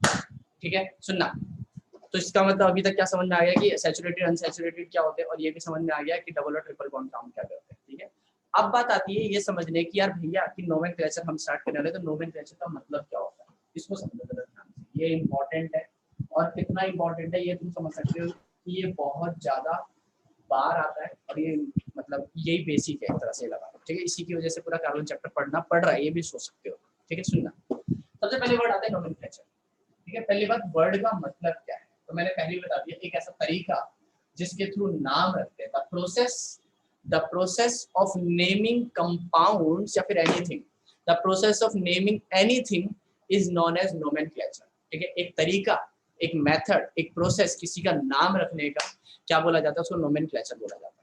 ठीक है, सुनना। तो इसका मतलब अभी तक क्या समझ में आ गया कि सैचुरेटेड अनसैचुरेटेड क्या होते हैं, और ये भी समझ में आ गया कि डबल और ट्रिपल बॉन्ड काम क्या करते हैं। ठीक है, अब बात आती है ये समझने की यार भैया कि नोमेनक्लेचर हम स्टार्ट करने वाले, तो नोमेनक्लेचर का मतलब क्या होता है, इसको समझो जरा ध्यान से। ये इंपॉर्टेंट है, और कितना इंपॉर्टेंट है ये तुम समझ सकते हो कि ये बहुत ज्यादा बार आता है, और ये मतलब यही बेसिक है एक तरह से लगा। ठीक है, इसी की वजह से पूरा कार्बन चैप्टर पढ़ना पड़ रहा है, ये भी सोच सकते हो। ठीक है, सुनना। सबसे पहले वर्ड आता है नोमेनक्लेचर। ठीक है, पहली बात वर्ड का मतलब क्या है, तो मैंने पहले ही बता दिया, एक ऐसा तरीका जिसके थ्रू नाम रखते हैं। The process of naming compounds या फिर anything, the process of naming anything is known as nomenclature. ठीक है, एक तरीका, एक मेथड, एक प्रोसेस किसी का नाम रखने का क्या बोला जाता है, उसको नोमेनक्लेचर बोला जाता है।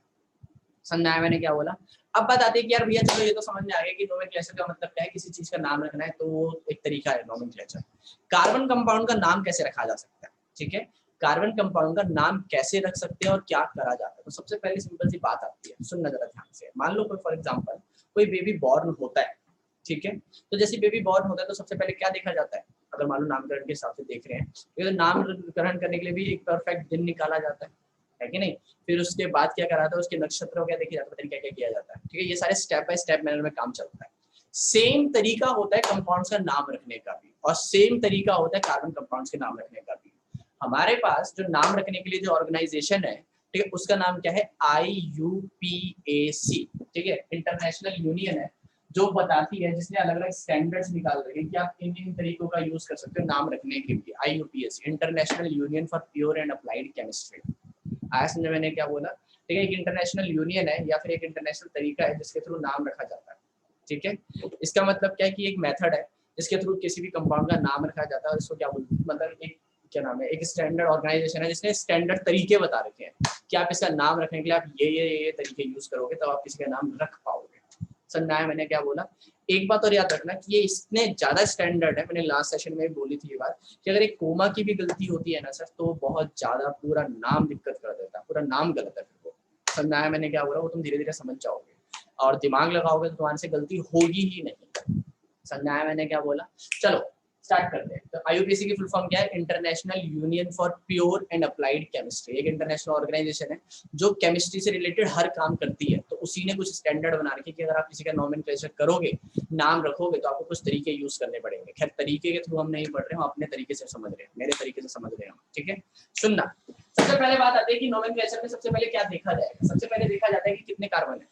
समझा है मैंने क्या बोला। अब बात आती है कि यार भैया चलो ये तो समझ में आ गया कि नोमेनक्लेचर का मतलब क्या है, किसी चीज का नाम रखना है, तो वो एक तरीका है नोमेनक्लेचर। कार्बन कंपाउंड का नाम कैसे रखा जा सकता है, ठीक है, कार्बन कंपाउंड का नाम कैसे रख सकते हैं और क्या करा जाता है। तो सबसे पहले सिंपल सी बात आती है, सुनना जरा ध्यान से। मान लो कोई फॉर एग्जांपल कोई बेबी बॉर्न होता है, ठीक है, तो जैसे बेबी बॉर्न होता है तो सबसे पहले क्या देखा जाता है, अगर मान लो नामकरण के हिसाब से देख रहे हैं, तो नामकरण करने के लिए भी एक परफेक्ट दिन निकाला जाता है कि नहीं। फिर उसके बाद क्या कराता है, उसके नक्षत्र क्या देखे जाता है, क्या क्या किया जाता है। ठीक है, ये सारे स्टेप बाय स्टेप मैनर में काम चलता है। सेम तरीका होता है कंपाउंड्स का नाम रखने का भी, और सेम तरीका होता है कार्बन कंपाउंड्स के नाम रखने का भी। हमारे पास जो नाम रखने के लिए जो ऑर्गेनाइजेशन है, ठीक है, उसका नाम क्या है, IUPAC। ठीक है, इंटरनेशनल यूनियन है जो बताती है, जिसने अलग अलग स्टैंडर्ड्स निकाल रखे हैं कि आप इन इन तरीकों का यूज कर सकते हो नाम रखने के लिए। IUPAC, international union for pure and applied chemistry. आया समझ मैंने क्या बोला। ठीक है, एक इंटरनेशनल यूनियन है या फिर एक इंटरनेशनल तरीका है जिसके थ्रू नाम रखा जाता है। ठीक है, इसका मतलब क्या है कि एक मेथड है जिसके थ्रू किसी भी कंपाउंड का नाम रखा जाता है, और इसको क्या बोलते हैं, मतलब एक क्या नाम है, एक स्टैंडर्ड ऑर्गेनाइजेशन है जिसने स्टैंडर्ड तरीके बता रखे हैं कि आप इसका नाम रखने के लिए आप ये तरीके यूज करोगे तब आप किसी का नाम रख पाओगे। समझा है मैंने क्या बोला। एक बात और याद रखना कि ये इतने ज्यादा स्टैंडर्ड है, मैंने लास्ट सेशन में बोली थी ये बात, कि अगर एक कोमा की भी गलती होती है ना सर, तो बहुत ज्यादा पूरा नाम दिक्कत कर देता है, पूरा नाम गलत है फिर वो। समझा है मैंने क्या बोला, वो तुम धीरे धीरे समझ जाओगे, और दिमाग लगाओगे तो तुम्हारे से गलती होगी ही नहीं। समझा है मैंने क्या बोला। चलो स्टार्ट करते हैं। तो IUPAC की फुल फॉर्म क्या है, international union for pure and applied chemistry. एक इंटरनेशनल ऑर्गेनाइजेशन है जो केमिस्ट्री से रिलेटेड हर काम करती है। तो उसी ने कुछ स्टैंडर्ड बना रखे कि अगर आप किसी का नोमेनक्लेचर करोगे, नाम रखोगे, तो आपको कुछ तरीके यूज करने पड़ेंगे। खैर तरीके के थ्रू हम नहीं पढ़ रहे, हम अपने तरीके से समझ रहे हैं, मेरे तरीके से समझ रहे हैं। ठीक है, सुनना। सबसे पहले बात आती है कि नोमेनक्लेचर में सबसे पहले क्या देखा जाएगा। सबसे पहले देखा जाता है कि कितने कार्बन है।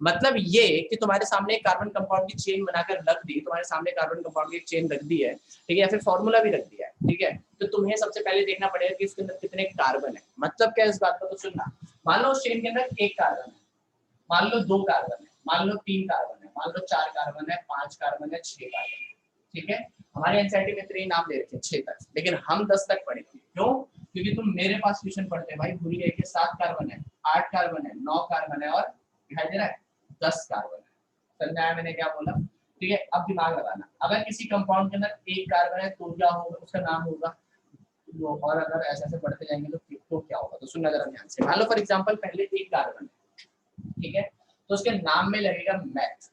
मतलब ये कि तुम्हारे सामने एक कार्बन कंपाउंड की चेन बनाकर रख दी, तुम्हारे सामने कार्बन कंपाउंड की चेन रख दी है, ठीक है, या फिर फॉर्मूला भी रख दिया है। ठीक है, तो तुम्हें सबसे पहले देखना पड़ेगा कि इसके अंदर कितने कार्बन है। मतलब क्या इस बात का, तो सुनना। मान लो उस चेन के अंदर एक कार्बन है, मान लो 2 कार्बन है, मान लो 3 कार्बन है, मान लो 4 कार्बन है, 5 कार्बन है, 6 कार्बन है। ठीक है, हमारे एनसीईआरटी में 3 नाम दे रखे हैं 6 तक, लेकिन हम 10 तक पढ़ेंगे। क्यों? क्योंकि तुम मेरे पास ट्यूशन पढ़ते हैं भाई, भूल गए कि 7 कार्बन है, 8 कार्बन है, 9 कार्बन है, और दिखाई दे रहा है 10 कार्बन है। समझा है मैंने क्या बोला। ठीक है, अब दिमाग लगाना, अगर किसी कंपाउंड के अंदर एक कार्बन है तो क्या होगा, उसका नाम होगा, और अगर ऐसे ऐसे बढ़ते जाएंगे तो क्या होगा। तो सुनना जरा ध्यान से। मान लो फॉर एग्जांपल पहले एक कार्बन है, ठीक है, तो उसके नाम में लगेगा मैथ।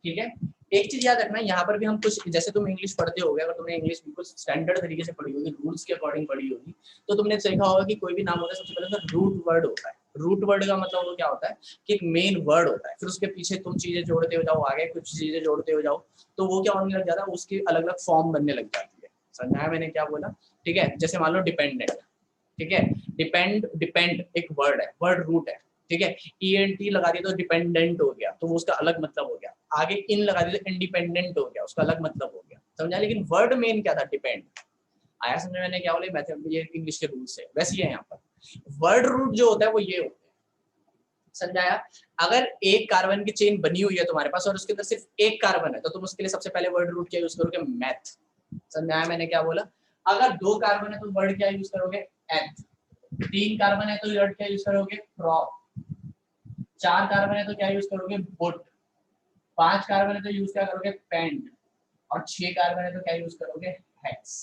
ठीक है, एक चीज याद रखना, यहाँ पर भी हम कुछ, जैसे तुम इंग्लिश पढ़ते होगे, अगर तुमने इंग्लिश बिल्कुल स्टैंडर्ड तरीके से पढ़ी होगी, रूल्स के अकॉर्डिंग पढ़ी होगी, तो तुमने देखा होगा कि कोई भी नाम होता है सबसे पहले तो रूट वर्ड होता है। रूट वर्ड का मतलब वो क्या होता है कि एक मेन वर्ड होता है, फिर उसके पीछे तुम चीजें जोड़ते हो जाओ, आगे कुछ चीजें जोड़ते हो जाओ, तो वो क्या होने लग जाता है, उसकी अलग अलग फॉर्म बनने लग जाती है। समझा है मैंने क्या बोला। ठीक है, जैसे मान लो डिपेंडेंट, ठीक है, डिपेंड एक वर्ड है, वर्ड रूट है। ठीक है, ENT लगा दिया तो डिपेंडेंट हो गया, तो वो उसका अलग मतलब हो गया। आगे इन लगा दिया तो इंडिपेंडेंट हो गया, उसका अलग मतलब हो गया। समझा, लेकिन वर्ड मेन क्या था, डिपेंड। आया समझ में मैंने क्या बोला। मैथड ये इंग्लिश के रूल्स है, वैसे ही है यहाँ पर। वर्ड रूट जो होता है वो ये होता है, समझाया। अगर एक कार्बन की चेन बनी हुई है तुम्हारे पास और उसके अंदर सिर्फ एक कार्बन है, तो तुम उसके लिए सबसे पहले वर्ड रूट क्या यूज करोगे, मैथ। समझाया मैंने क्या बोला। अगर 2 कार्बन है तो वर्ड क्या यूज करोगे, एथ। 3 कार्बन है तो वर्ड क्या यूज करोगे, प्रॉप। 4 कार्बन है तो क्या यूज करोगे, बुट। 5 कार्बन है तो यूज क्या करोगे, पेंट। और 6 कार्बन है तो क्या यूज करोगे, हेक्स।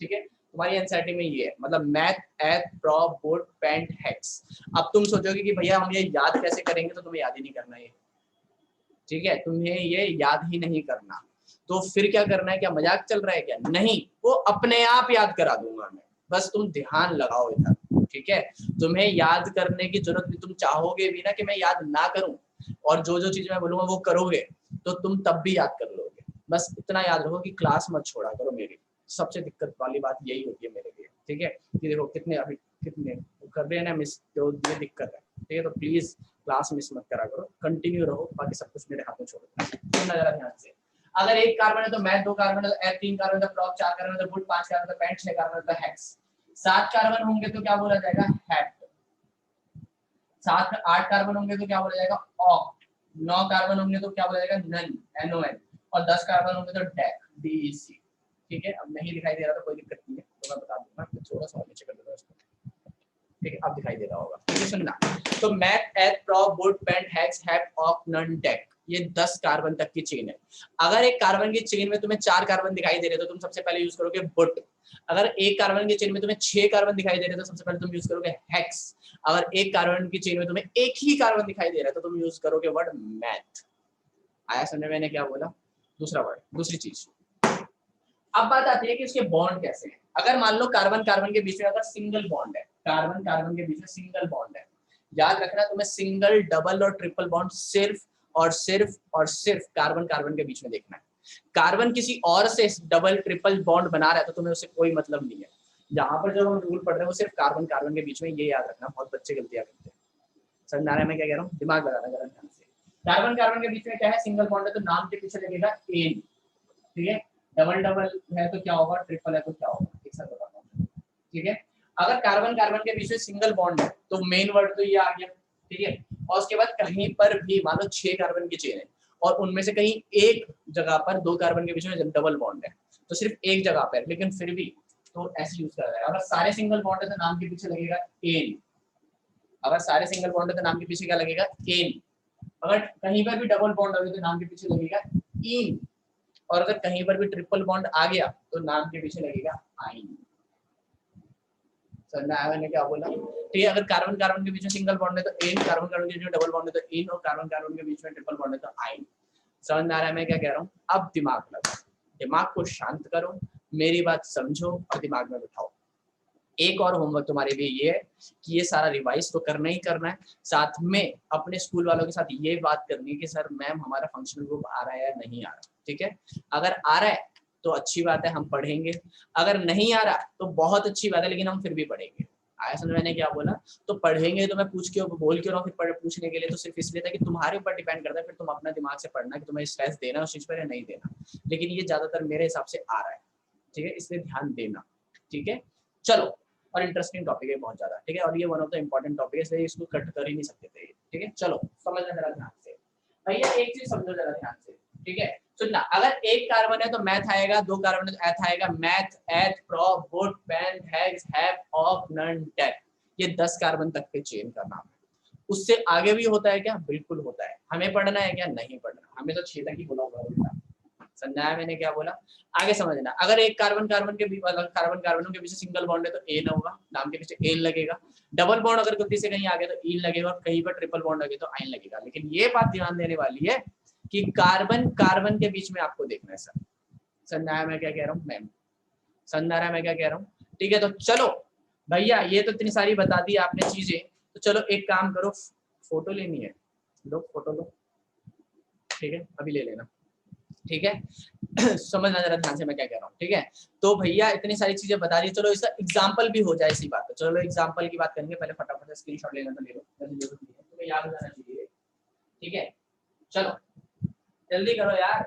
ठीक है, तुम्हारी एनसीईआरटी में ये है, मतलब math, eth, prop, but, pent, hex. अब तुम सोचोगे कि भैया हम ये याद कैसे करेंगे, तो तुम्हें याद ही नहीं करना ये। ठीक है, तुम्हें ये याद ही नहीं करना। तो फिर क्या करना है, क्या मजाक चल रहा है क्या? नहीं, वो अपने आप याद करा दूंगा मैं, बस तुम ध्यान लगाओ इधर, ठीक है? तुम्हें याद करने की जरूरत नहीं, तुम चाहोगे भी ना कि मैं याद ना करूं और जो जो चीज मैं बोलूंगा वो करोगे तो तुम तब भी याद कर लोगे। बस इतना याद रखो कि क्लास मत छोड़ा करो मेरी, सबसे दिक्कत वाली बात यही होती है मेरे लिए, ठीक है? कि देखो कितने अभी कितने कर रहे हैं ना मिस, तो ये दिक्कत है, ठीक है? तो प्लीज क्लास मिस मत करा करो, कंटिन्यू रहो, बाकी सब कुछ मेरे हाथ में छोड़ो। सुनना जरा ध्यान से, अगर एक कार्बन है तो मैथ, दो कार्बन है तो एथ, तीन कार्बन है तो प्रॉप, चार कार्बन है तो बुट, पांच कार्बन है तो पेंट, छह कार्बन है तो हेक्स, सात कार्बन होंगे तो क्या बोला जाएगा? हेप्ट, सात आठ कार्बन होंगे तो क्या बोला जाएगा? ऑक्ट, नौ कार्बन होंगे तो क्या बोला जाएगा? नन, NON, और 10 कार्बन होंगे तो डेक, DEC, ठीक है? अब नहीं दिखाई दे रहा तो कोई दिक्कत नहीं है, तो मैं बता दूंगा, थोड़ा सा नीचे कर दूंगा इसको, ठीक है? अब दिखाई दे रहा होगा, ठीक है? सुनना, तो meth, eth, prop, but, pent, hex, hept, oct, non, dec, ये 10 कार्बन तक की चेन है। अगर एक कार्बन की चेन में तुम्हें 4 कार्बन दिखाई दे रहे तो तुम सबसे पहले यूज करोगे बुट। अगर एक कार्बन की चेन में तुम्हें 6 कार्बन दिखाई दे रहे तो सबसे पहले तुम यूज करोगे हेक्स। अगर एक कार्बन की चेन में तुम्हें एक ही कार्बन दिखाई दे रहा है तो तुम यूज करोगे वर्ड मैथ। आया समझ में मैंने क्या बोला? दूसरा वर्ड, दूसरी चीज। अब बात आती है कि उसके बॉन्ड कैसे हैं। अगर मान लो कार्बन कार्बन के बीच में अगर सिंगल बॉन्ड है, कार्बन कार्बन के बीच में सिंगल बॉन्ड है, याद रखना तुम्हें सिंगल, डबल और ट्रिपल बॉन्ड सिर्फ और सिर्फ और सिर्फ कार्बन कार्बन के बीच में देखना है। कार्बन किसी और से डबल ट्रिपल बॉन्ड बना रहा है तो तुम्हें उससे कोई मतलब नहीं है। यहाँ पर जब हम रूल पढ़ रहे हैं वो सिर्फ कार्बन कार्बन के बीच में, ये याद रखना, बहुत बच्चे गलतियां करते हैं। समझ में आ रहा है मैं क्या कह रहा हूँ? दिमाग लगाना जरा ध्यान से। कार्बन कार्बन के बीच में क्या है? सिंगल बॉन्ड है तो नाम के पीछे लगेगा एन, ठीक है? डबल डबल है तो क्या होगा? ट्रिपल है तो क्या होगा? एक साथ बताता हूँ, ठीक है? अगर कार्बन कार्बन के बीच में सिंगल बॉन्ड है तो मेन वर्ड तो ये आ गया, ठीक है? और उसके बाद कहीं पर भी मान लो 6 कार्बन की चेन है और उनमें से कहीं एक जगह पर 2 कार्बन के बीच में डबल बॉन्ड है तो सिर्फ एक जगह पर, लेकिन फिर भी तो ऐसे यूज करा जाएगा। अगर सारे सिंगल बॉन्ड है तो नाम के पीछे लगेगा एन, अगर सारे सिंगल बॉन्ड है तो नाम के पीछे क्या लगेगा? एन। अगर कहीं पर भी डबल बॉन्ड होगा तो नाम के पीछे लगेगा इन, और अगर कहीं पर भी ट्रिपल बॉन्ड आ गया तो नाम के पीछे लगेगा आइन। समझ में आया मैंने क्या बोला? ठीक है? अगर कार्बन कार्बन के बीच में सिंगल बॉन्ड है तो एन, कार्बन कार्बन के बीच में डबल बॉन्ड है तो इन, और कार्बन कार्बन के बीच में ट्रिपल बॉन्ड है तो आइन। समझ में आ रहा है मैं क्या कह रहा हूँ? अब दिमाग लगाओ, दिमाग को शांत करो, मेरी बात समझो और दिमाग में बिठाओ। एक और होमवर्क तुम्हारे लिए ये है कि ये सारा रिवाइज तो करना ही करना है, साथ में अपने स्कूल वालों के साथ ये बात करनी है कि सर मैम हमारा फंक्शनल ग्रुप आ रहा है या नहीं आ रहा, ठीक है? अगर आ रहा है तो अच्छी बात है, हम पढ़ेंगे, अगर नहीं आ रहा तो बहुत अच्छी बात है लेकिन हम फिर भी पढ़ेंगे। आया समझ मैंने क्या बोला? तो पढ़ेंगे तो मैं पूछ के बोल क्यों रहा हूँ फिर पूछने के लिए, तो सिर्फ इसलिए था कि तुम्हारे ऊपर डिपेंड करता है, फिर तुम अपना दिमाग से पढ़ना कि तुम्हें स्ट्रेस देना उस चीज पर या नहीं देना, लेकिन ये ज्यादातर मेरे हिसाब से आ रहा है, ठीक है? इसलिए ध्यान देना, ठीक है? चलो, और इंटरेस्टिंग टॉपिक है बहुत ज्यादा, ठीक है? और ये one of the important topic है, इसलिए इसको कट कर ही नहीं सकते थे, ठीक है? चलो समझना जरा ध्यान से भैया, एक चीज समझो जरा ध्यान से, ठीक है? सुनना, अगर एक कार्बन है तो मैथ आएगा, दो कार्बन है तो एथ आएगा, meth, eth, prop, but, pent, hex, hept, ऑफ, नन, डेक, ये 10 कार्बन तक के चेन का नाम है। उससे आगे भी होता है क्या? बिल्कुल होता है। हमें पढ़ना है क्या? नहीं पढ़ना, हमें तो 6 तक ही बोला हुआ है। समझाया मैंने क्या बोला? आगे समझना, अगर एक कार्बन कार्बन के कार्बन कार्बनों के पीछे सिंगल बॉन्ड है तो एन होगा, नाम के पीछे एन लगेगा। डबल बॉन्ड अगर गलती से कहीं आ गया तो इन लगेगा, और कहीं पर ट्रिपल बॉन्ड लगे तो आइन लगेगा। लेकिन ये बात ध्यान देने वाली है कि कार्बन कार्बन के बीच में आपको देखना है सर। समझाया मैं क्या कह रहा हूँ मैम? समझा रहा है मैं क्या कह रहा हूँ? ठीक है, तो चलो भैया, ये तो इतनी सारी बता दी आपने चीजें, तो चलो एक काम करो, फोटो लेनी है, लो फोटो लो, ठीक है? अभी ले लेना, ठीक है? समझना जरा ध्यान से मैं क्या कह रहा हूँ, ठीक है? तो भैया इतनी सारी चीजें बता दी, चलो इसका एग्जांपल भी हो जाए इसी बात पे। चलो एग्जांपल की बात करेंगे, पहले फटाफट से स्क्रीनशॉट लेना तो ले लो, तुम्हें याद हो जाना चाहिए, ठीक है? चलो जल्दी करो यार,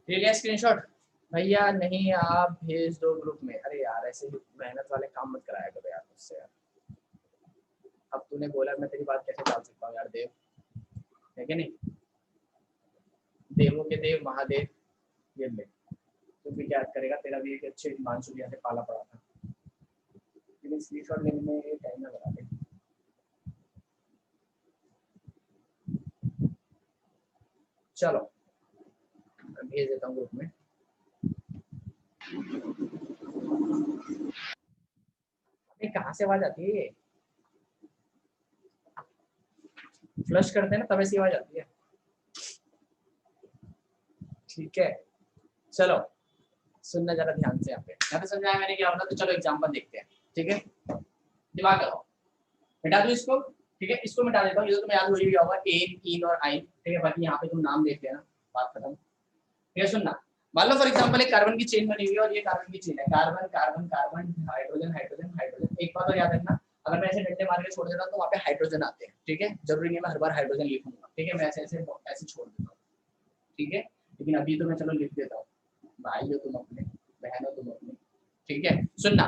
ले लिया स्क्रीनशॉट? भैया नहीं, आप भेज दो ग्रुप में। अरे यार ऐसे मेहनत वाले काम मत कराया करो यार मुझसे यार। अब तूने बोला, मैं तेरी बात कैसे डाल सकता हूँ यार देव, है कि नहीं? देवों के देव महादेव, ये ले, तू भी याद करेगा, तेरा भी एक अच्छे मानसून से पाला पड़ा था, लेकिन स्क्रीनशॉट लेने में ये टाइम ना लगा दे। चलो भेज देता हूँ ग्रुप में। कहाँ से आवाज आती है ये? फ्लश करते हैं ना तब ऐसी आवाज आती है। ठीक है, चलो सुनना जरा ध्यान से। यहाँ पे समझ में आया मैंने क्या बोला? तो चलो एग्जांपल देखते हैं। ठीक है, दिमाग लगाओ, मिटा दो इसको। ठीक है, इसको मिटा देता हूँ, ये तो तुम्हें याद हो ही गया होगा, एन, इन और आइन। ठीक है, बाकी यहाँ पे तुम नाम देख लेना, बात खत्म। ठीक है, सुनना। मान लो फॉर एग्जांपल एक कार्बन की चेन बनी हुई है और ये कार्बन की चेन है, carbon carbon carbon, hydrogen hydrogen hydrogen. एक बात और याद रखना, अगर मैं ऐसे डंडे मार के छोड़ देता हूँ तो वहाँ पे हाइड्रोजन आते हैं। ठीक है, जरूरी नहीं मैं हर बार हाइड्रोजन लिखूंगा। ठीक है, मैं ऐसे ऐसे ऐसे छोड़ देता हूँ। ठीक है, लेकिन अभी तो मैं चलो लिख देता हूँ, भाई हो तुम अपने, बहन हो तुम अपनी। ठीक है, सुनना।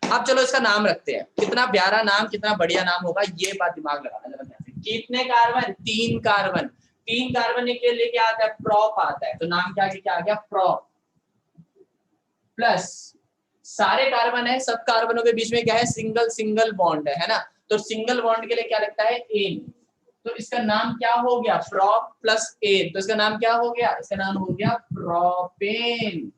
अब चलो इसका नाम रखते हैं, कितना प्यारा नाम, कितना बढ़िया नाम होगा, ये बात दिमाग लगाना जरा ध्यान से। कितने कार्बन? 3 कार्बन। 3 कार्बन के लिए क्या आता है? प्रोप आता है। तो नाम क्या आ गया? प्रोप। प्लस सारे कार्बन है, सब कार्बनों के बीच में क्या है? सिंगल सिंगल बॉन्ड है ना? तो सिंगल बॉन्ड के लिए क्या लगता है? एन। तो इसका नाम क्या हो गया? Prop plus N. तो इसका नाम क्या हो गया? इसका नाम हो गया प्रोपेन।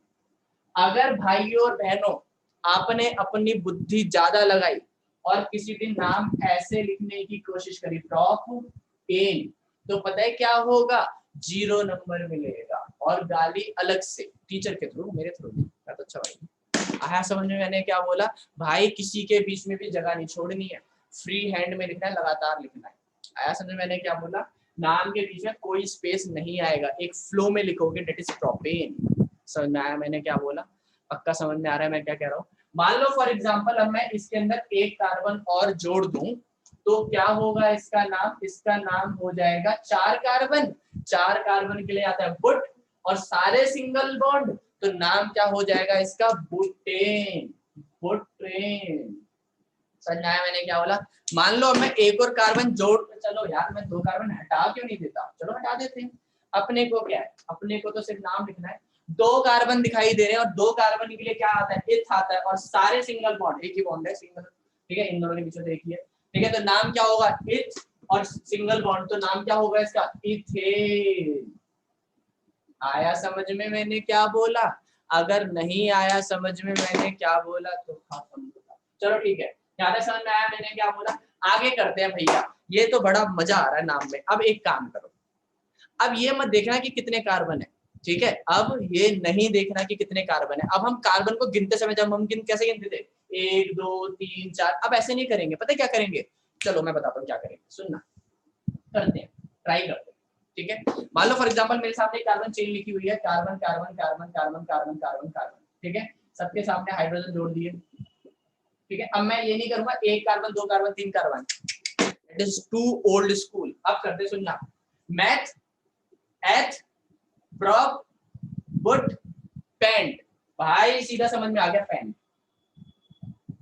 अगर भाइयों और बहनों आपने अपनी बुद्धि ज्यादा लगाई और किसी दिन नाम ऐसे लिखने की कोशिश करी, प्रोपेन, तो पता है क्या होगा? 0 नंबर मिलेगा और गाली अलग से, टीचर के थ्रू, मेरे थ्रू नहीं। तो अच्छा भाई आया समझ में मैंने क्या बोला? भाई किसी के बीच में भी जगह नहीं छोड़नी है, फ्री हैंड में लिखना है, लगातार लिखना है। आया समझ में मैंने क्या बोला? नाम के बीच में कोई स्पेस नहीं आएगा, एक फ्लो में लिखोगे, डेट इज प्रोपेन। समझ में आया मैंने क्या बोला? पक्का समझ में आ रहा है मैं क्या कह रहा हूँ? मान लो फॉर एग्जांपल अब मैं इसके अंदर एक कार्बन और जोड़ दूं तो क्या होगा इसका नाम? इसका नाम हो जाएगा 4 कार्बन। 4 कार्बन के लिए आता है बुट और सारे सिंगल बॉन्ड, तो नाम क्या हो जाएगा इसका? बुटेन। बुटेन। समझ आया मैंने क्या बोला? मान लो अब मैं एक और कार्बन जोड़, चलो यार मैं 2 कार्बन हटा क्यों नहीं देता? चलो हटा देते हैं। अपने को क्या है? अपने को तो सिर्फ नाम लिखना है। 2 कार्बन दिखाई दे रहे हैं और 2 कार्बन के लिए क्या आता है? इथ आता है और सारे सिंगल बॉन्ड, एक ही बॉन्ड है सिंगल। ठीक है, इन दोनों के बीच में एक ही है। ठीक है, तो नाम क्या होगा? इथ और सिंगल बॉन्ड, तो नाम क्या होगा इसका? इथेन। आया समझ में मैंने क्या बोला? अगर नहीं आया समझ में मैंने क्या बोला तो चलो ठीक है, ज्यादा समझ में आया मैंने क्या बोला? आगे करते हैं भैया, ये तो बड़ा मजा आ रहा है नाम में। अब एक काम करो, अब ये मत देखना कि कितने कार्बन है। ठीक है, अब ये नहीं देखना कि कितने कार्बन है। अब हम कार्बन को गिनते समय, जब हम कैसे गिनते थे? 1 2 3 4, अब ऐसे नहीं करेंगे। पता है क्या करेंगे? चलो मैं बताता हूँ क्या करेंगे, सुनना। करते हैं, ट्राई करते हैं। ठीक है, मान लो फॉर एग्जांपल मेरे सामने एक कार्बन चेन लिखी हुई है, carbon carbon carbon carbon carbon carbon carbon. ठीक है, सबके सामने हाइड्रोजन जोड़ दिए। ठीक है, अब मैं ये नहीं करूंगा 1 carbon 2 carbon 3 carbon, it is too old school. अब करते सुनना, math eth prop but paint. भाई सीधा समझ में आ गया, पेंट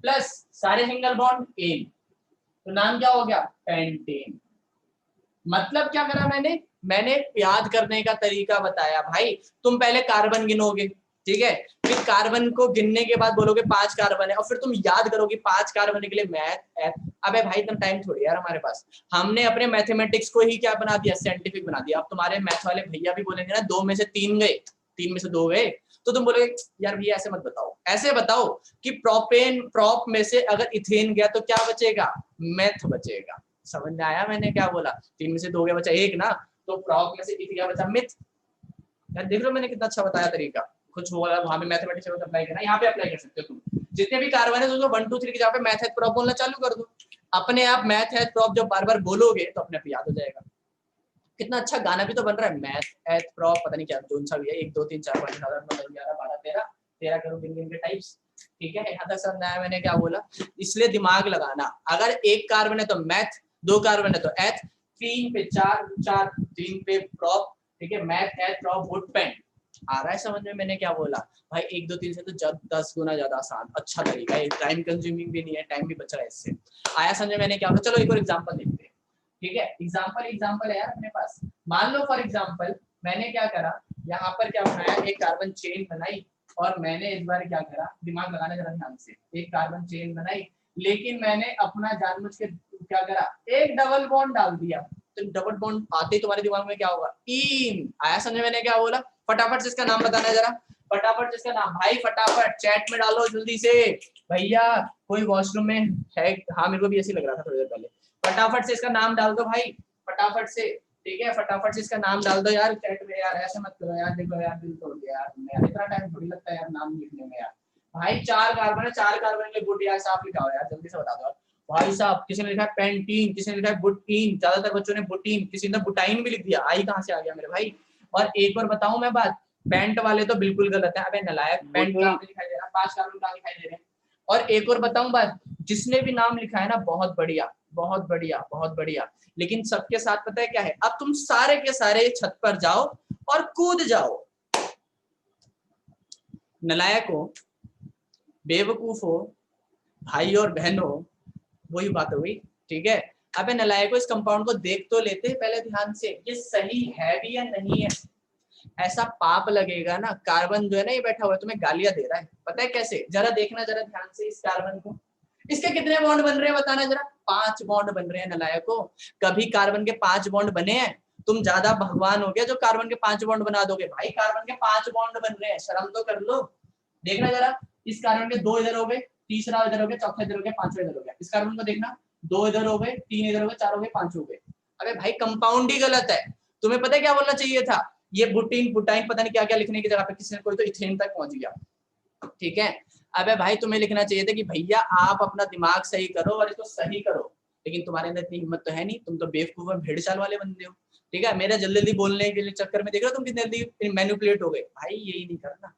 प्लस सारे सिंगल बॉन्ड एन, तो नाम क्या हो गया? पेंटेन। मतलब क्या करा मैंने याद करने का तरीका बताया। भाई तुम पहले कार्बन गिनोगे, ठीक है, फिर कार्बन को गिनने के बाद बोलोगे 5 कार्बन है, और फिर तुम याद करोगे 5 कार्बन के लिए मैथ। अबे भाई तुम टाइम थोड़ी यार हमारे पास, हमने अपने मैथमेटिक्स को ही क्या बना दिया? साइंटिफिक बना दिया। अब तुम्हारे मैथ वाले भैया भी बोलेंगे ना 2 में से 3 गए, 3 में से 2 गए, तो तुम बोलोगे यार भैया ऐसे मत बताओ, ऐसे बताओ कि प्रोपेन प्रॉप में से अगर इथेन गया तो क्या बचेगा? मैथ बचेगा। समझ में आया मैंने क्या बोला? 3 में से 2 गया, बचा 1 ना, तो प्रॉप में से इथ गया, बचा मिथ। यार देख लो मैंने कितना अच्छा बताया तरीका। कुछ हुआ वहां पे मैथमेटिक्स में अप्लाई करना, यहाँ पे अप्लाई कर सकते हो तुम। जितने भी कार्बन है तो 1 2 3 की जगह पे मैथ है प्रॉप बोलना चालू कर दो। अपने आप मैथ है प्रॉप जब बार बार बोलोगे तो अपने आप याद हो जाएगा। कितना अच्छा गाना भी तो बन रहा है, मैथ एथ प्रॉप, पता नहीं क्या जोन सा भी है, 1 2 3 4 5 6 7 8 9 10 11 12 13 13 करो गिन गिन के टाइप्स। ठीक है, यहाँ तक समझ आया मैंने क्या बोला? इसलिए दिमाग लगाना, अगर 1 कार्बन है तो मैथ, 2 कार्बन है तो एथ, 3 पे 4 4 3 पे प्रॉप। ठीक है, meth eth prop would pen. आ रहा है समझ में मैंने क्या बोला? भाई 1 2 3 से तो 10 गुना ज्यादा आसान, अच्छा तरीका है, टाइम कंज्यूमिंग भी नहीं है, टाइम भी बच रहा है इससे। आया समझ में मैंने क्या बोला? चलो एक और एग्जांपल देखते हैं। ठीक है, एग्जांपल है यार अपने पास। मान लो फॉर एग्जांपल मैंने क्या करा, यहाँ पर क्या बनाया, एक कार्बन चेन बनाई, और मैंने इस बार क्या करा, दिमाग लगाना जरा ध्यान से, एक कार्बन चेन बनाई, लेकिन मैंने अपना जानबूझ के क्या करा, एक डबल बॉन्ड डाल दिया। तो डबल बॉन्ड आते ही तुम्हारे दिमाग में क्या होगा? इन। आया समझ मैंने क्या बोला? फटाफट से इसका नाम बताना है जरा, फटाफट से इसका नाम। भाई फटाफट चैट में डालो जल्दी से, भैया कोई वॉशरूम में है? हाँ मेरे को भी ऐसे लग रहा था थोड़ी देर पहले। फटाफट से इसका नाम डाल दो भाई, फटाफट से, ठीक है, फटाफट से इसका नाम डाल दो यार चैट में यार, ऐसे मत करो यार, देखो यार दिल तोड़ दिया यार तुमने यार, इतना टाइम थोड़ी लगता है यार नाम लिखने में यार। भाई 4 कार्बन है, 4 कार्बन के गुड यार साफ लिखा हो यार, जल्दी से बता दो भाई साहब। किसी ने लिखा है पेंटीन, किसी ने लिखा है बुटीन, ज्यादातर बच्चों ने बुटीन, किसी ने बुटाइन भी लिख दिया, आई कहां से आ गया मेरे भाई। और एक और बताऊं मैं बात, पेंट वाले तो बिल्कुल गलत है, अबे नलायक, पेंट कहां पे दिखाई दे रहा है, 5 कार्बन कहां दिखाई दे रहे हैं। और एक और बताऊं बात, जिसने भी नाम लिखा है ना बहुत बढ़िया, बहुत बढ़िया, बहुत बढ़िया, लेकिन सबके साथ पता है क्या है, अब तुम सारे के सारे छत पर जाओ और कूद जाओ। नलायकों, बेवकूफो, भाई और बहनों, वही बात हो गई, ठीक है। अबे नलायकों, इस कंपाउंड को देख तो लेते पहले ध्यान से, ये सही है भी या नहीं है। ऐसा पाप लगेगा ना, कार्बन जो है ना ये बैठा हुआ है तुम्हें गालियां दे रहा है, पता है कैसे, जरा देखना जरा ध्यान से इस कार्बन को, इसके कितने बॉन्ड बन रहे हैं बताना जरा, 5 बॉन्ड बन रहे हैं नलायकों। कभी कार्बन के 5 बॉन्ड बने हैं? तुम ज्यादा भगवान हो गया जो कार्बन के 5 बॉन्ड बना दोगे, भाई कार्बन के 5 बॉन्ड बन रहे हैं, शर्म तो कर लो। देखना जरा, इस कार्बन के 2 इधर हो गए, तीसरा इधर हो गया, चौथा इधर हो गया, पांचवा इधर हो गया, इस कार्बन को देखना, 2 इधर हो गए, 3 इधर हो गए, 4 हो गए, 5 हो गए। अरे भाई कंपाउंड ही गलत है, तुम्हें पता है क्या बोलना चाहिए था, ये बुटीन बुटाइन पता नहीं क्या क्या लिखने की जगह पे किसी ने कोई तो इथेन तक पहुंच गया, ठीक है। अबे भाई तुम्हें लिखना चाहिए था कि भैया आप अपना दिमाग सही करो और इसको सही करो, लेकिन तुम्हारे अंदर इतनी हिम्मत तो है नहीं, तुम तो बेवकूफ और भेड़ चाल वाले बंदे हो, ठीक है। मेरा जल्दी जल्दी बोलने के लिए चक्कर में देख रहे हो तुम कितनी जल्दी मैनिपुलेट हो गए, भाई यही नहीं करना,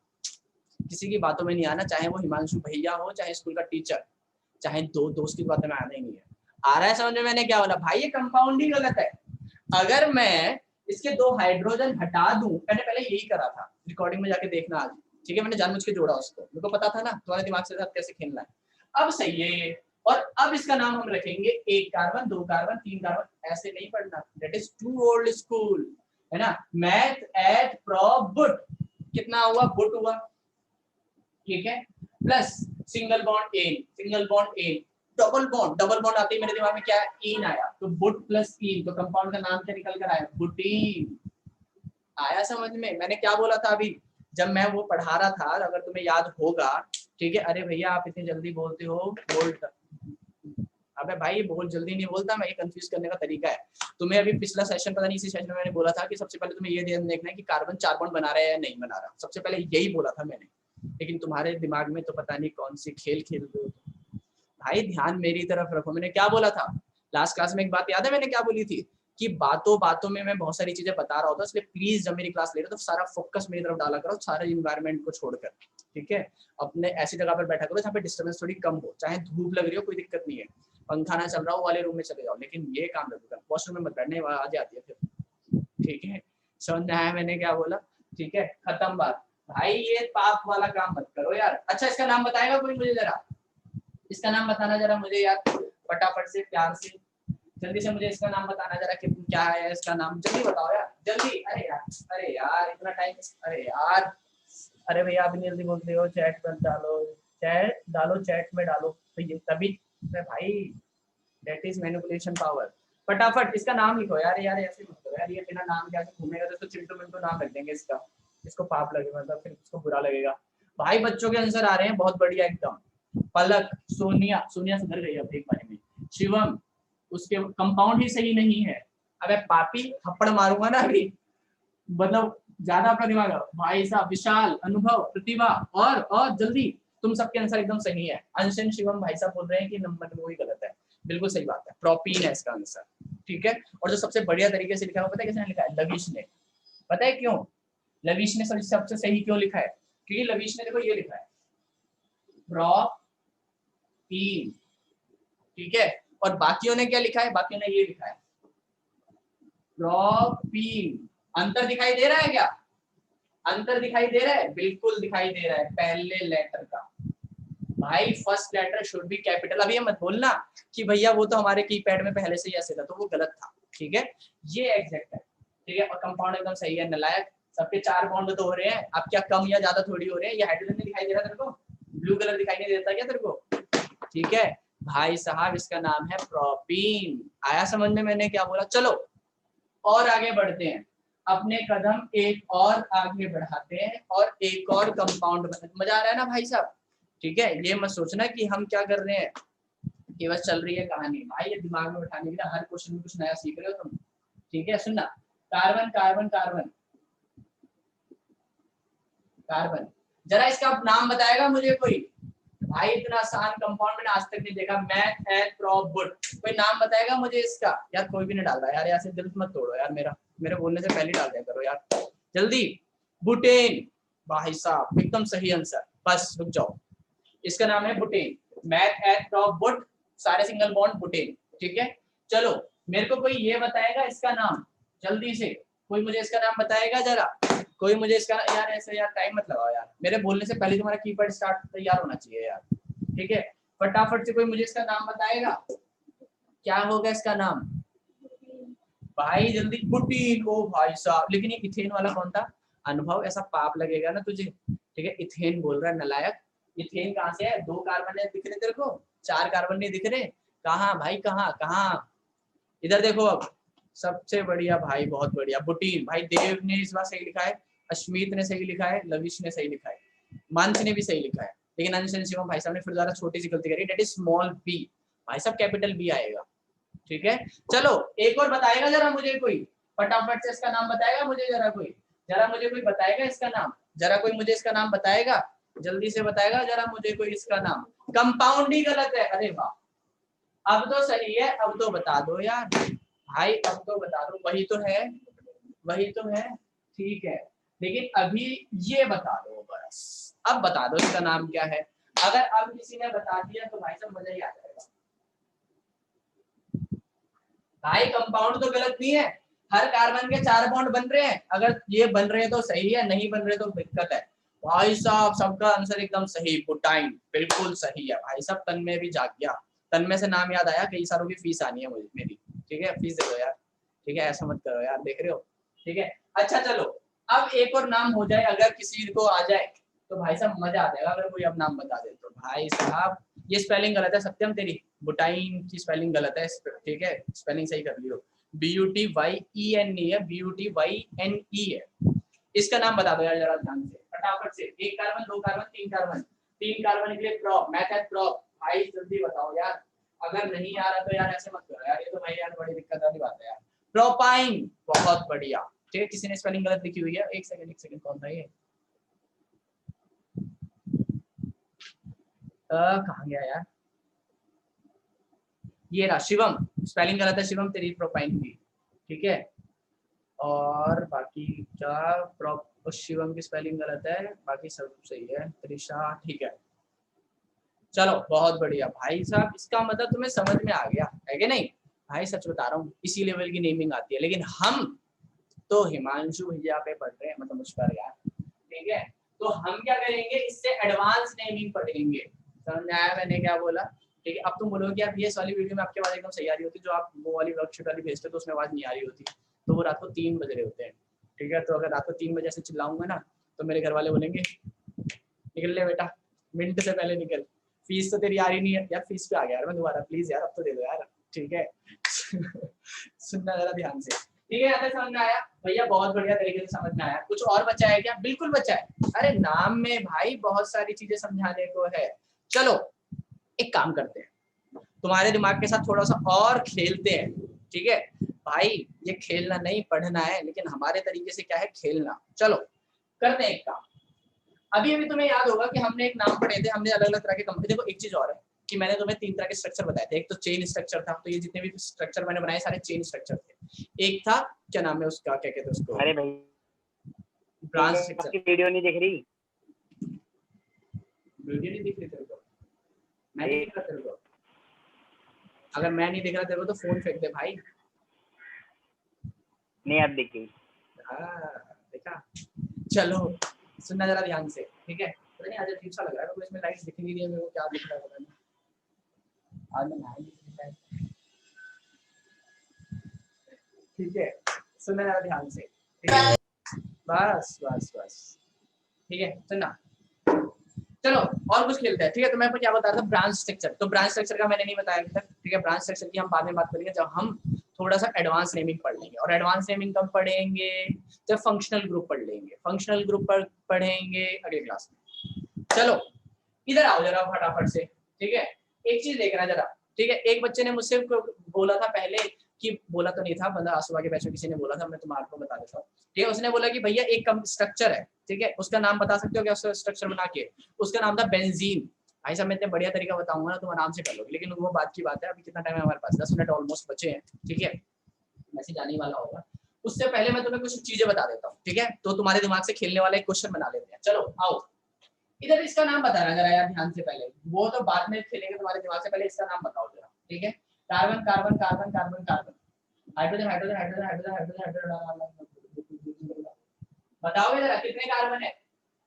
किसी की बातों में नहीं आना, चाहे वो हिमांशु भैया हो, चाहे स्कूल का टीचर, चाहे दोस्त की बातों में आना ही नहीं है। आ रहा है समझ में मैंने क्या बोला भाई, ये कंपाउंड ही गलत है। अगर मैं इसके 2 हाइड्रोजन हटा दूं, मैंने पहले यही करा था, रिकॉर्डिंग में जाके देखना आज, ठीक है, मैंने जानबूझ के जोड़ा उसको, मेरे को पता था ना तुम्हारे दिमाग से साथ कैसे खेलना है। अब सही है, और अब इसका नाम हम रखेंगे 1 कार्बन, 2 कार्बन, 3 कार्बन, ऐसे नहीं पढ़ना, that is too old school, है ना। मैथ एट प्रो बुट, कितना हुआ, बुट हुआ, ठीक है, plus single bond N, single bond N, double bond आते ही मेरे दिमाग में क्या है, इन आया, तो बुट प्लस इन, तो कंपाउंड का नाम क्या निकल कर आया, बुटीन। आया समझ में मैंने क्या बोला था अभी जब मैं वो पढ़ा रहा था, अगर तुम्हें याद होगा, ठीक है। अरे भैया आप इतनी जल्दी बोलते हो, बोल्ट, अबे भाई बहुत जल्दी नहीं बोलता मैं, ये कंफ्यूज करने का तरीका है। तुम्हें अभी पिछला सेशन, पता नहीं इसी सेशन में मैंने बोला था कि सबसे पहले तुम्हें ये ध्यान देखना है कि कार्बन 4 बॉन्ड बना रहा है या नहीं बना रहा, सबसे पहले यही बोला था मैंने, लेकिन तुम्हारे दिमाग में तो पता नहीं कौन सी खेल खेल रहे हो भाई। ध्यान मेरी तरफ रखो, मैंने क्या बोला था लास्ट क्लास में, एक बात याद है मैंने क्या बोली थी, कि बातों बातों में मैं बहुत सारी चीजें बता रहा होता, इसलिए प्लीज जब मेरी क्लास ले रहे हो तो सारा फोकस मेरी तरफ डाला करो, सारे इन्वायरमेंट को छोड़कर, ठीक है। अपने ऐसी जगह पर बैठा करो जहाँ पे डिस्टर्बेंस थोड़ी कम हो, चाहे धूप लग रही हो कोई दिक्कत नहीं है, पंखा ना चल रहा हो वाले रूम में चले जाओ, लेकिन ये काम रखो, वॉशरूम में मत बैठने, आ जाती है फिर, ठीक है। समझ में आया मैंने क्या बोला, ठीक है, खत्म बात। भाई ये पाप वाला काम मत करो यार। अच्छा इसका नाम बताएगा कोई मुझे जरा, इसका नाम बताना जरा मुझे यार, फटाफट से प्यार से जल्दी से मुझे इसका नाम बताना जरा कि क्या है इसका नाम, जल्दी बताओ यार जल्दी। अरे यार इतना टाइम, अरे यार, अरे भैया आप जल्दी बोलते हो, चैट पर डालो, चैट डालो, चैट में डालो, तो ये तभी भाई, दैट इज मैनिपुलेशन पावर। फटाफट इसका नाम लिखो यार, ऐसे मत करो यार, ये बिना नाम के आके घूमेगा तो चिंटू मिंटू नाम रख देंगे इसका, इसको पाप लगेगा, मतलब फिर इसको बुरा लगेगा। भाई बच्चों के आंसर आ रहे हैं बहुत बढ़िया एकदम, पलक, सोनिया, सोनिया सुधर गई अब एक बारे में, शिवम, उसके कंपाउंड ही सही नहीं है। अबे पापी थप्पड़ मारूंगा ना अभी, मतलब ज्यादा अपना दिमाग, भाई साहब विशाल, अनुभव, प्रतिभा, और जल्दी, तुम सबके आंसर एकदम सही है। अंशन शिवम भाई साहब बोल रहे हैं कि नंबर वो ही गलत है, बिल्कुल सही बात है, प्रोपीन है इसका आंसर, ठीक है। और जो सबसे बढ़िया तरीके से लिखा है पता है किसने लिखा है, लविश ने। पता है क्यों लविश ने सबसे सही क्यों लिखा है, क्योंकि लविश ने देखो ये लिखा है प्रोपीन, ठीक है, और बाकियों ने क्या लिखा है, बाकियों ने ये लिखा है प्रोपीन। अंतर दिखाई दे रहा है क्या, अंतर दिखाई दे रहा है, बिल्कुल दिखाई दे रहा है, पहले लेटर का भाई, first letter should be capital. अभी ये मत बोलना कि भैया वो तो हमारे कीपैड में पहले से ही ऐसे था, तो वो गलत था, ठीक है, ये एग्जैक्ट है, ठीक है। और कंपाउंड एकदम सही है, नलायक, सबके 4 बॉन्ड तो हो रहे हैं, अब क्या कम या ज्यादा थोड़ी हो रहे हैं, ये हाइड्रोजन नहीं दिखाई दे रहा तेरे को, ब्लू कलर दिखाई नहीं देता क्या तेरे को, ठीक है भाई साहब, इसका नाम है प्रोपीन। आया समझ में मैंने क्या बोला। चलो और आगे बढ़ते हैं, अपने कदम एक और आगे बढ़ाते हैं, और एक और कंपाउंड, मजा आ रहा है ना भाई साहब, ठीक है। ये मत सोचना कि हम क्या कर रहे हैं कि बस चल रही है कहानी, भाई ये दिमाग में बैठाने के लिए हर क्वेश्चन में कुछ नया सीख रहे हो तुम, ठीक है सुनना, कार्बन कार्बन कार्बन कार्बन। जरा इसका नाम बताएगा मुझे कोई? भाई इतना आसान कंपाउंड मैंने आज तक नहीं देखा। मैथ एथ प्रोप बुट, कोई नाम बताएगा मुझे इसका? यार कोई भी नहीं डाल रहा यार, ऐसे दिल मत तोड़ो यार मेरा, मेरे बोलने से पहले डाल दिया करो यार जल्दी। बुटेन, भाई साहब एकदम सही आंसर। बस रुक जाओ, इसका नाम है बुटेन। मैथ एथ प्रोप बुट, सारे सिंगल बॉन्ड बुटेन। ठीक है चलो, मेरे को कोई ये बताएगा इसका नाम जल्दी से, कोई मुझे इसका नाम बताएगा जरा, कोई मुझे इसका, यार ऐसे यार टाइम मत लगाओ यार, मेरे बोलने से पहले तुम्हारा कीपैड स्टार्ट तैयार होना चाहिए यार। ठीक है फटाफट से कोई मुझे इसका नाम बताएगा, क्या होगा इसका नाम? भाई जल्दी, बुटीन। ओ भाई साहब, लेकिन ये इथेन वाला कौन था? अनुभव, ऐसा पाप लगेगा ना तुझे। ठीक है इथेन बोल रहा है नलायक। इथेन कहाँ से है? 2 कार्बन है दिख रहे तेरे को, 4 कार्बन नहीं दिख रहे? कहाँ भाई, कहाँ कहाँ? इधर देखो अब, सबसे बढ़िया भाई, बहुत बढ़िया बुटीन। भाई देव ने इस बार सही लिखा है, अश्मीत ने सही लिखा है, लविश ने सही लिखा है, मानस ने भी सही लिखा है, लेकिन अंश शिवम भाई साहब ने फिर ज्यादा छोटी सी गलती करी, डेट इज स्मॉल बी। भाई साहब कैपिटल बी आएगा। ठीक है चलो, एक और बताएगा जरा मुझे कोई, फटाफट से इसका नाम बताएगा मुझे जरा कोई, जरा मुझे कोई बताएगा इसका नाम, जरा कोई मुझे इसका नाम बताएगा, जल्दी से बताएगा जरा मुझे कोई इसका नाम। कंपाउंड ही गलत है, अरे वाह, अब तो सही है, अब तो बता दो यार भाई, अब तो बता दो, वही तो है, वही तो है। ठीक है लेकिन अभी ये बता दो बस, अब बता दो इसका नाम क्या है। अगर अब किसी ने बता दिया तो भाई साहब मजा ही आ जाएगा। भाई कंपाउंड तो गलत नहीं है, हर कार्बन के 4 बॉन्ड बन रहे हैं, अगर ये बन रहे हैं तो सही है, नहीं बन रहे तो दिक्कत है। भाई साहब सबका आंसर एकदम सही, बुटाइन बिल्कुल सही है भाई साहब। तन्मय भी जाग गया, तन्मय से नाम याद आया, कई सारों की फीस आनी है मुझे मेरी। ठीक है फीस दे दो यार, ठीक है ऐसा मत करो यार, देख रहे हो। ठीक है अच्छा चलो, अब एक और नाम हो जाए, अगर किसी को आ जाए तो भाई साहब मजा आ जाएगा, अगर कोई अब नाम बता दे तो। भाई साहब ये स्पेलिंग गलत है सत्यम तेरी, बुटाइन की स्पेलिंग गलत है। ठीक है स्पेलिंग सही कर लियो, BUTYENE है, BUTYNE है। इसका नाम बता दो यार जरा ध्यान से फटाफट से। 1 कार्बन 2 कार्बन 3 कार्बन, 3 कार्बन के लिए प्रॉप, मैथ प्रॉप। भाई जल्दी बताओ यार, अगर नहीं आ रहा तो यार ऐसे मत करो यार, ये तो भाई यार बड़ी दिक्कत वाली बात है यार। प्रोपाइन, बहुत बढ़िया। ठीक है किसी ने स्पेलिंग गलत लिखी हुई है, एक सेकंड कौन था ये, कहाँ गया यार, ये रहा शिवम, स्पेलिंग गलत है शिवम तेरी प्रोपाइन की। ठीक है और बाकी क्या, शिवम की स्पेलिंग गलत है, बाकी सब सही है। त्रिशा ठीक है चलो बहुत बढ़िया भाई साहब, इसका मतलब तुम्हें समझ में आ गया है कि नहीं? भाई सच बता रहा हूँ, इसी लेवल की नेमिंग आती है, लेकिन हम तो हिमांशु भैया पे पढ़ रहे हैं, मतलब मुझ पर यार। ठीक है तो हम क्या करेंगे, इससे एडवांस नेमिंग पढ़ेंगे। समझ में आया मैंने क्या बोला? ठीक है अब तुम बोलोगे यार ये वाली वीडियो में आपकी आवाज एकदम सही आ रही होती, जो आप वो वाली वर्कशीट वाली भेजते तो उसमें आवाज नहीं आ रही होती, तो वो रात को 3 बज रहे होते हैं। ठीक है तो अगर रात को 3 बजे से चिल्लाऊंगा ना तो मेरे घर वाले बोलेंगे निकल ले बेटा, मिनट से पहले निकल, फीस तो तेरी आ रही नहीं है यार। फीस पे आ गया यार मैं दोबारा, प्लीज यार अब तो दे दो यार। ठीक है सुनना जरा ध्यान से। ठीक है समझ में आया भैया, बहुत बढ़िया तरीके से समझ में आया। कुछ और बचा है क्या? बिल्कुल बचा है, अरे नाम में भाई बहुत सारी चीजें समझाने को है। चलो एक काम करते हैं, तुम्हारे दिमाग के साथ थोड़ा सा और खेलते हैं। ठीक है भाई ये खेलना नहीं पढ़ना है, लेकिन हमारे तरीके से क्या है खेलना। चलो करते हैं एक काम, अभी अभी तुम्हें याद होगा कि हमने एक नाम पढ़े थे, हमने अलग अलग तरह के कंपनी। देखो एक चीज और है कि मैंने तुम्हें 3 तरह के स्ट्रक्चर बताए थे, एक तो चेन स्ट्रक्चर था, तो ये जितने भी स्ट्रक्चर मैंने बनाए सारे चेन स्ट्रक्चर थे। एक था क्या नाम है उसका, क्या कहते हैं उसको, अरे भाई ब्रांच आपकी स्ट्रक्चर। वीडियो नहीं दिख रही? वीडियो नहीं दिख रही तेरे को? मैं नहीं दिख रहा तेरे को? अगर मैं नहीं दिख रहा तेरे को तो फोन फेंक दे भाई। नहीं आप दिख गई। हाँ देखा। चलो सुनना जरा ध्यान से, ठीक है? पता नहीं आज अजीब सा लग रहा है मेरे को, इसमें लाइट दिख नहीं रही है मेरे को, क्या दिख रहा है पता नहीं। आज मैं नहा ही नहीं रहा। ठीक है सुनना जरा ध्यान से, ठीक है? बस बस बस ठीक है सुनना। चलो और कुछ खेलते हैं। ठीक है तो मैं आपको क्या बता रहा था, ब्रांच स्ट्रक्चर। तो ब्रांच स्ट्रक्चर का मैंने नहीं बताया अभी तक। ठीक है ब्रांच स्ट्रक्चर की हम बाद में बात करेंगे, जब हम थोड़ा सा एडवांस नेमिंग पढ़ लेंगे। और एडवांस नेमिंग कब पढ़ेंगे? जब फंक्शनल ग्रुप पढ़ लेंगे। फंक्शनल ग्रुप पढ़ेंगे अगले क्लास में। चलो इधर आओ जरा फटाफट से। ठीक है एक चीज देखना जरा। ठीक है एक बच्चे ने मुझसे बोला था पहले कि बोला तो नहीं था, मतलब आज सुबह के बैच में किसी ने बोला था, मैं तुम्हारे को बता देता हूँ। ठीक है, उसने बोला कि भैया एक कम स्ट्रक्चर है, ठीक है, उसका नाम बता सकते हो क्या? उसका स्ट्रक्चर बना के, उसका नाम था बेंजीन। भाई साहब मैं इतने बढ़िया तरीका बताऊंगा ना तुम आराम से कर लोगे, लेकिन वो बात की बात है। अभी कितना टाइम है हमारे पास? 10 मिनट ऑलमोस्ट बचे हैं, ठीक है, मैसेज आने वाला होगा। उससे पहले मैं तुम्हें कुछ चीजें बता देता हूँ, ठीक है, तो तुम्हारे दिमाग से खेलने वाला एक क्वेश्चन बना लेते हैं। चलो आओ, इधर इसका नाम बताना जरा यार ध्यान से, पहले वो तो बाद में खेलेंगे तुम्हारे दिमाग से, पहले इसका नाम बताओ जरा, ठीक है। Carbon carbon carbon carbon carbon, hydrogen hydrogen hydrogen hydrogen hydrogen hydrogen, बताओगे जरा कितने कार्बन है?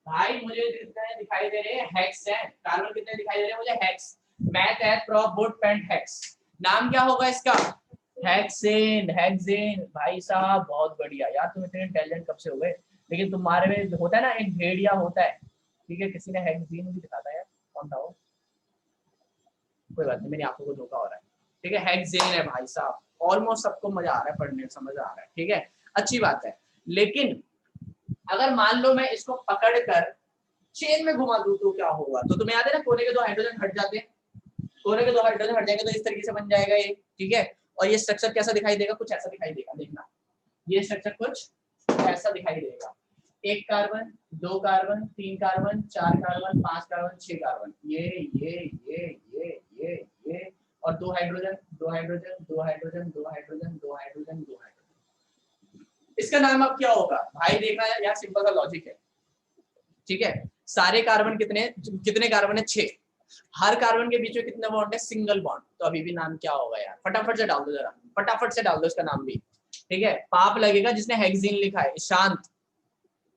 भाई मुझे कितने दिखाई दे रहे हैं? हेक्स है। कार्बन कितने दिखाई दे रहे हैं मुझे? हेक्स। मैथ है, प्रो बुट पेंट हेक्स। नाम क्या होगा इसका? हेक्सेन। हेक्सेन भाई साहब बहुत बढ़िया यार, तुम इतने इंटेलिजेंट कब से हो गए? लेकिन तुम्हारे में होता है ना एक भेड़िया होता है, ठीक है, किसी ने हेक्सेन भी दिखा था यार, कौन था वो? कोई बात नहीं, मेरी आंखों को धोखा हो रहा है, ठीक है, हेक्सेन है भाई साहब। ऑलमोस्ट सबको मजा आ रहा है पढ़ने में, समझ आ रहा है, ठीक है, अच्छी बात है। लेकिन अगर मान लो मैं इसको पकड़ कर चेन में घुमा दूं तो क्या होगा? तो तुम्हें याद है ना, कोने के 2 हाइड्रोजन हट जाते हैं, कोने के 2 हाइड्रोजन हट जाएंगे तो इस तरीके से बन जाएगा ये, ठीक है। और ये स्ट्रक्चर कैसा दिखाई देगा? कुछ ऐसा दिखाई देगा, देखना ये स्ट्रक्चर कुछ ऐसा दिखाई देगा। 1 carbon, 2 carbon, 3 carbon, 4 carbon, 5 carbon, 6 carbon, ये और 2 hydrogen, 2 hydrogen, 2 hydrogen, 2 hydrogen, 2 hydrogen, 2 hydrogen. इसका नाम अब क्या होगा भाई? देखना यार, सिंपल सा लॉजिक है, ठीक है। सारे कार्बन कितने कितने कार्बन है? 6। हर कार्बन के बीच में कितने बॉन्ड है? Single bond. तो अभी भी नाम क्या होगा यार? फटाफट से डाल दो जरा, फटाफट से डाल दो इसका नाम भी, ठीक है। पाप लगेगा जिसने हेक्सेन लिखा है, शांत,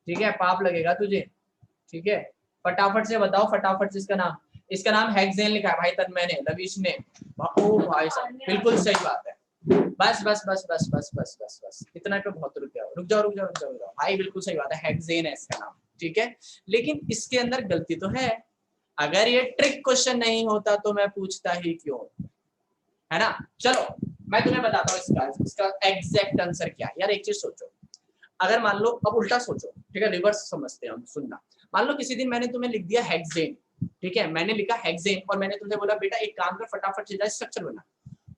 ठीक है, पाप लगेगा तुझे, ठीक है। फटाफट से बताओ, फटाफट से इसका नाम। इसका नाम हेक्सेन लिखा है भाई, तन्मय ने, लवीश ने। ओ भाई साहब बिल्कुल सही बात है। बस बस बस बस बस बस बस बस इतना पे बहुत, रुक जाओ रुक जाओ रुक जाओ रुक जाओ भाई, बिल्कुल सही बात है, हेक्सेन है इसका नाम, ठीक है। लेकिन इसके अंदर गलती तो है। अगर ये ट्रिक क्वेश्चन नहीं होता तो मैं पूछता ही क्यों, है ना। चलो मैं तुम्हें बताता हूँ इसका एग्जैक्ट आंसर क्या है। यार एक चीज सोचो, अगर मान लो, अब उल्टा सोचो, ठीक है, रिवर्स समझते हैं हम, सुनना। मान लो किसी दिन मैंने तुम्हें लिख दिया हेक्सेन, ठीक है, मैंने लिखा हेक्सेन और मैंने तुमसे बोला बेटा एक काम कर, फटाफट से जा स्ट्रक्चर बना।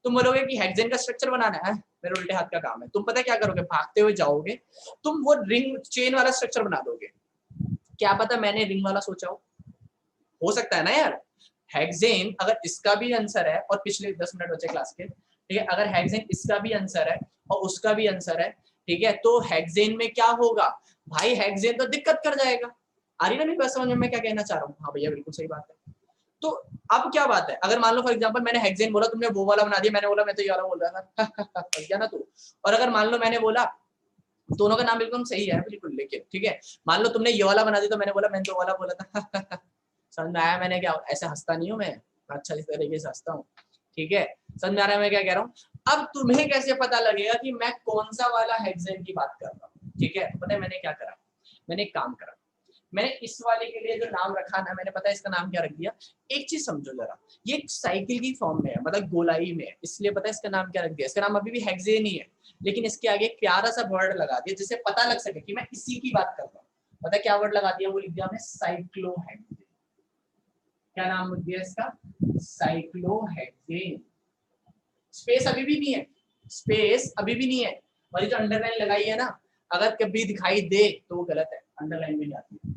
तुम बोलोगे कि हेक्सेन का स्ट्रक्चर बनाना है, मेरे उल्टे हाथ का काम है। तुम पता क्या करोगे? भागते हुए जाओगे, तुम वो रिंग चेन वाला स्ट्रक्चर बना दोगे। क्या पता मैंने रिंग वाला सोचा हो सकता है ना यार। हेक्सेन अगर इसका भी आंसर है, और पिछले 10 मिनट बचे क्लास के, ठीक है, अगर हेक्सेन इसका भी आंसर है और उसका भी आंसर है, ठीक है, तो हेक्सेन में क्या होगा भाई? हेक्सेन तो दिक्कत कर जाएगा। आ रही ना मेरी बात समझ में? मैं क्या कहना चाह रहा हूँ? हाँ भैया बिल्कुल सही बात है। तो अब क्या बात है, अगर मान लो फॉर एग्जांपल मैंने हेक्सेन बोला, तुमने वो वाला बना दिया, मैंने बोला मैं तो ये वाला बोल रहा था क्या ना तू। और अगर मान लो मैंने बोला, दोनों का नाम बिल्कुल सही है बिल्कुल, लेकिन ठीक है, मान लो तुमने ये वाला बना दिया तो मैंने बोला मैंने तो वाला बोला था समझ में आया? मैंने क्या ऐसे हंसता नहीं हूँ मैं, अच्छा इस तरीके से हंसता हूँ, ठीक है, समझ में आ रहा है मैं क्या कह रहा हूँ? अब तुम्हें कैसे पता लगेगा कि मैं कौन सा वाला हेक्सेन की बात कर रहा हूँ? ठीक है, पता है मैंने क्या करा? मैंने एक काम करा, मैंने इस वाले के लिए जो नाम रखा ना, मैंने पता है इसका नाम क्या रख दिया? एक चीज समझो जरा, ये एक साइकिल की फॉर्म में है, मतलब गोलाई में है, इसलिए पता है इसका नाम क्या रख दिया? इसका नाम अभी भी हेक्सेन ही है, लेकिन इसके आगे एक प्यारा सा वर्ड लगा दिया जिससे पता लग सके कि मैं इसी की बात कर रहा हूँ। पता है क्या वर्ड लगा दिया? वो लिख दिया हमने साइक्लोहेक्सेन। क्या नाम लिख दिया इसका? साइक्लोहेक्सेन। स्पेस अभी भी नहीं है, स्पेस अभी भी नहीं है, और ये जो अंडरलाइन लगाई है ना, अगर कभी दिखाई दे तो वो गलत है, अंडरलाइन में नहीं आती है,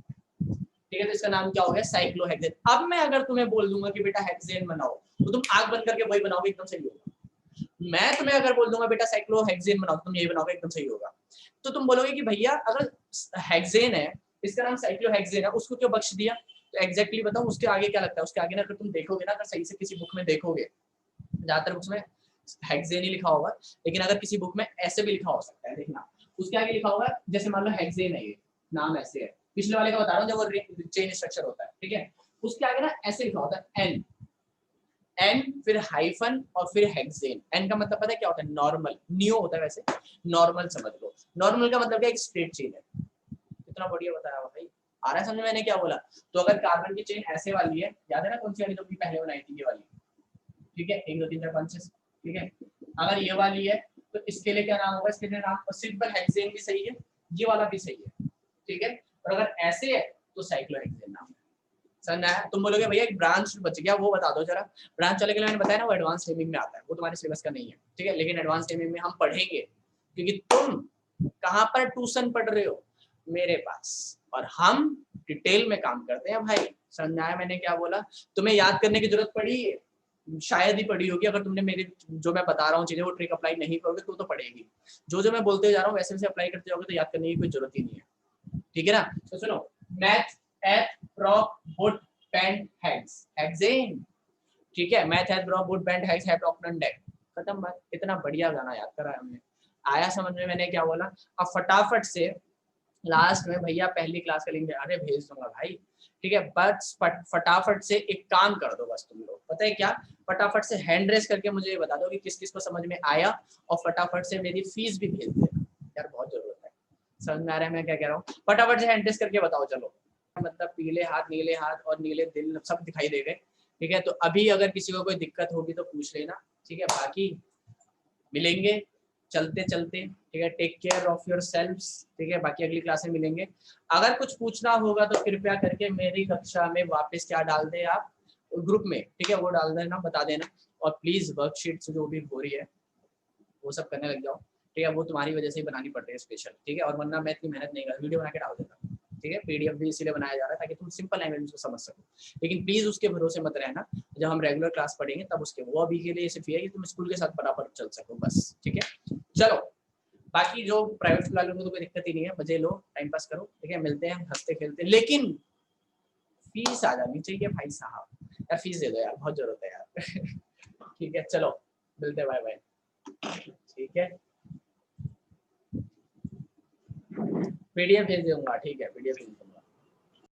ठीक है। तो इसका नाम क्या हो गया? साइक्लोहेक्सेन। अब मैं अगर तुम्हें बोल दूंगा कि बेटा हेक्सेन बनाओ, तो तुम आंख बंद करके वही बनाओगे, एकदम सही होगा। मैं तुम्हें अगर बोल दूंगा बेटा साइक्लोहेक्सेन बनाओ, तुम यही बनाओगे, एकदम सही होगा। तो तुम बोलोगे कि भैया अगर हेक्सेन है, इसका नाम साइक्लोहेक्सेन है, उसको क्यों बख्श दिया? तो एग्जैक्टली बताऊं उसके आगे क्या लगता है? उसके आगे ना अगर तुम देखोगे ना, अगर सही से किसी बुक में देखोगे, ज्यादातर बुक्स में हेक्सेन ही लिखा होगा, लेकिन अगर किसी बुक में ऐसे भी लिखा हो सकता है, देखना उसके आगे लिखा होगा, जैसे मान लो हेक्सेन है, ये नाम ऐसे है, पिछले वाले का बता रहा हूँ जब वो चेन स्ट्रक्चर होता है, ठीक है, उसके आगे ना ऐसे लिखा होता है एन, एन फिर हाइफन और फिर हेक्सेन। एन का मतलब पता है क्या होता है? नॉर्मल, नियो होता है वैसे, नॉर्मल समझ लो। नॉर्मल का मतलब क्या? एक स्ट्रेट चेन है। कितना बढ़िया बताया भाई, आ रहा है समझ में मैंने क्या बोला? तो अगर कार्बन की चेन ऐसे वाली है, याद है ना कौन सी वाली जो भी पहले बनाई थी, ये वाली, ठीक है, 1 2 3 4 5 6, ठीक है। अगर ये वाली है तो इसके लिए क्या नाम होगा? इसके लिए नाम सिंपल हेक्सेन भी सही है, ये वाला भी सही है, ठीक है। और अगर ऐसे है तो साइक्लोहेक्सेन नाम है, समझ में आया? तुम बोलोगे भैया एक ब्रांच बच गया, वो बता दो जरा। ब्रांच वाले के लिए मैंने बताया ना, वो एडवांस नेमिंग में आता है, वो तुम्हारे सिलेबस का नहीं है, ठीक है, लेकिन एडवांस नेमिंग में हम पढ़ेंगे, क्योंकि तुम कहाँ पर ट्यूशन पढ़ रहे हो, मेरे पास, और हम डिटेल में काम करते हैं भाई। समझ में आया मैंने क्या बोला? तुम्हें याद करने की जरूरत पड़ी है, शायद ही पड़ी होगी, अगर तुमने मेरे जो मैं बता रहा हूँ चीजें वो ट्रिक अप्लाई नहीं करोगे तो पड़ेगी। जो मैं बोलते जा रहा हूँ वैसे वैसे अप्लाई करते जाओगे तो याद करने की कोई जरूरत ही नहीं है, ठीक है ना? तो सुनो, meth eth prop but pent hex hexane, ठीक है, meth eth prop but pent hex हैव ऑक्टन डेक, खत्म बात। इतना बढ़िया गाना याद करा है हमने। आया समझ में मैंने क्या बोला? अब फटाफट से लास्ट में भैया पहली क्लास का लिंक अरे भेज दूंगा भाई, ठीक है, बस फटाफट से एक काम कर दो बस तुम लोग, पता है क्या, फटाफट से हैंड रेस करके मुझे ये बता दो कि किस किस को समझ में आया, और फटाफट से मेरी फीस भी भेज देना यार, बहुत जरूरत है। समझ में आ रहा है मैं क्या कह रहा हूँ? फटाफट से हैंड रेस करके बताओ चलो। मतलब पीले हाथ और नीले दिल सब दिखाई दे गए, ठीक है। तो अभी अगर किसी को कोई दिक्कत होगी तो पूछ लेना, ठीक है, बाकी मिलेंगे चलते चलते, ठीक है। Take care of your selfs, ठीक है, बाकी अगली क्लास में मिलेंगे। अगर कुछ पूछना होगा तो कृपया करके मेरी कक्षा में वापस क्या डाल दे आप, ग्रुप में, ठीक है, वो डाल देना, बता देना। और प्लीज वर्कशीट जो भी हो रही है वो सब करने लग जाओ, ठीक है, वो तुम्हारी वजह से ही बनानी पड़ती है स्पेशल, ठीक है, और वरना मैं इतनी मेहनत नहीं कर, वीडियो बना के डाल देता, ठीक है, पीडीएफ भी इसीलिए बनाया जा रहा है ताकि तुम सिंपल लैंग्वेज में समझ सको। लेकिन प्लीज उसके भरोसे मत रहना, जब हम रेगुलर क्लास पढ़ेंगे तब उसके, वो अभी के लिए सिर्फ ये है कि तुम स्कूल के साथ बराबर चल सको बस, ठीक है। चलो, बाकी जो प्राइवेट स्कूल वाले लोगों को कोई दिक्कत ही नहीं है, मजे लो, टाइम पास करो, ठीक है, मिलते हैं हंसते खेलते, लेकिन फीस आ जानी चाहिए भाई साहब, यार फीस दे दो यार, बहुत जरूरत है यार ठीक है, चलो मिलते हैं, बाय बाय, ठीक है, पीडीएफ भेज दूंगा, ठीक है, पीडीएफ